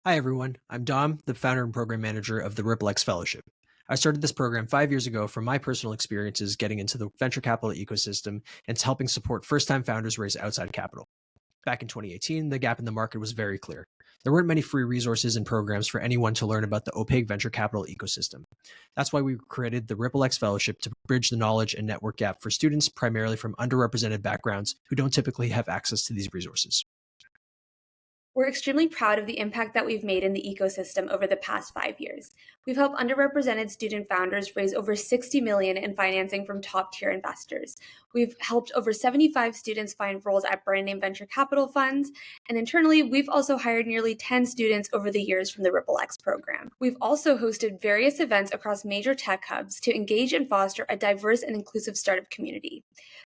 Hi, everyone. I'm Dom, the founder and program manager of the RippleX Fellowship. I started this program 5 years ago from my personal experiences getting into the venture capital ecosystem and helping support first-time founders raise outside capital. Back in 2018, the gap in the market was very clear. There weren't many free resources and programs for anyone to learn about the opaque venture capital ecosystem. That's why we created the RippleX Fellowship to bridge the knowledge and network gap for students primarily from underrepresented backgrounds who don't typically have access to these resources. We're extremely proud of the impact that we've made in the ecosystem over the past 5 years. We've helped underrepresented student founders raise over $60 million in financing from top-tier investors. We've helped over 75 students find roles at brand-name venture capital funds, and internally, we've also hired nearly 10 students over the years from the RippleX program. We've also hosted various events across major tech hubs to engage and foster a diverse and inclusive startup community.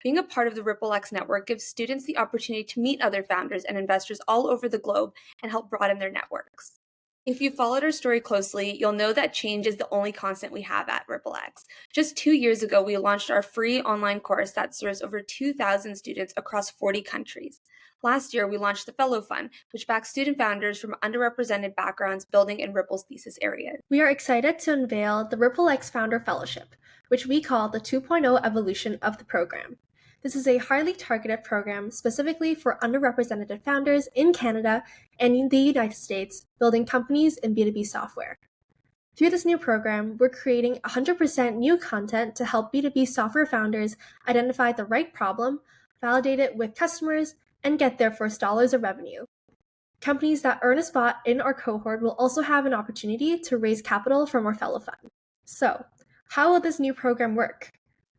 Being a part of the RippleX network gives students the opportunity to meet other founders and investors all over the globe and help broaden their networks. If you followed our story closely, you'll know that change is the only constant we have at RippleX. Just 2 years ago, we launched our free online course that serves over 2,000 students across 40 countries. Last year, we launched the Fellow Fund, which backs student founders from underrepresented backgrounds building in Ripple's thesis areas. We are excited to unveil the RippleX Founder Fellowship, which we call the 2.0 evolution of the program. This is a highly targeted program specifically for underrepresented founders in Canada and in the United States building companies in B2B software. Through this new program, we're creating 100% new content to help B2B software founders identify the right problem, validate it with customers, and get their first dollars of revenue. Companies that earn a spot in our cohort will also have an opportunity to raise capital from our fellow fund. So, how will this new program work?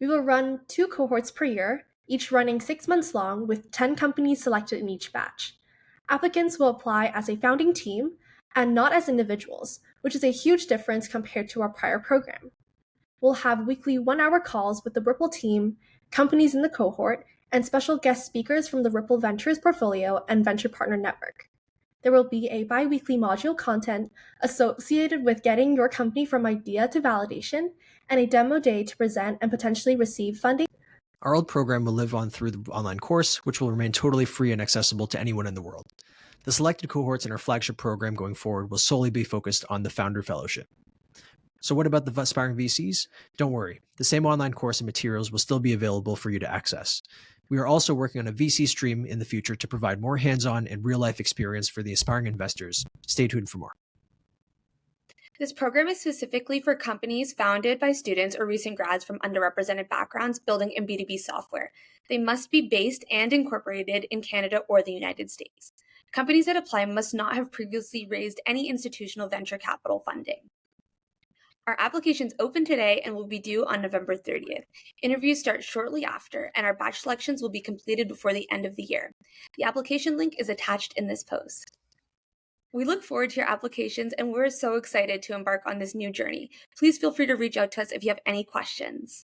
We will run 2 cohorts per year, each running 6 months long with 10 companies selected in each batch. Applicants will apply as a founding team and not as individuals, which is a huge difference compared to our prior program. We'll have weekly 1-hour calls with the Ripple team, companies in the cohort, and special guest speakers from the Ripple Ventures portfolio and venture partner network. There will be a biweekly module content associated with getting your company from idea to validation and a demo day to present and potentially receive funding. Our old program will live on through the online course, which will remain totally free and accessible to anyone in the world. The selected cohorts in our flagship program going forward will solely be focused on the Founder Fellowship. So what about the aspiring VCs? Don't worry, the same online course and materials will still be available for you to access. We are also working on a VC stream in the future to provide more hands-on and real-life experience for the aspiring investors. Stay tuned for more. This program is specifically for companies founded by students or recent grads from underrepresented backgrounds building in B2B software. They must be based and incorporated in Canada or the United States. Companies that apply must not have previously raised any institutional venture capital funding. Our applications open today and will be due on November 30th. Interviews start shortly after, and our batch selections will be completed before the end of the year. The application link is attached in this post. We look forward to your applications, and we're so excited to embark on this new journey. Please feel free to reach out to us if you have any questions.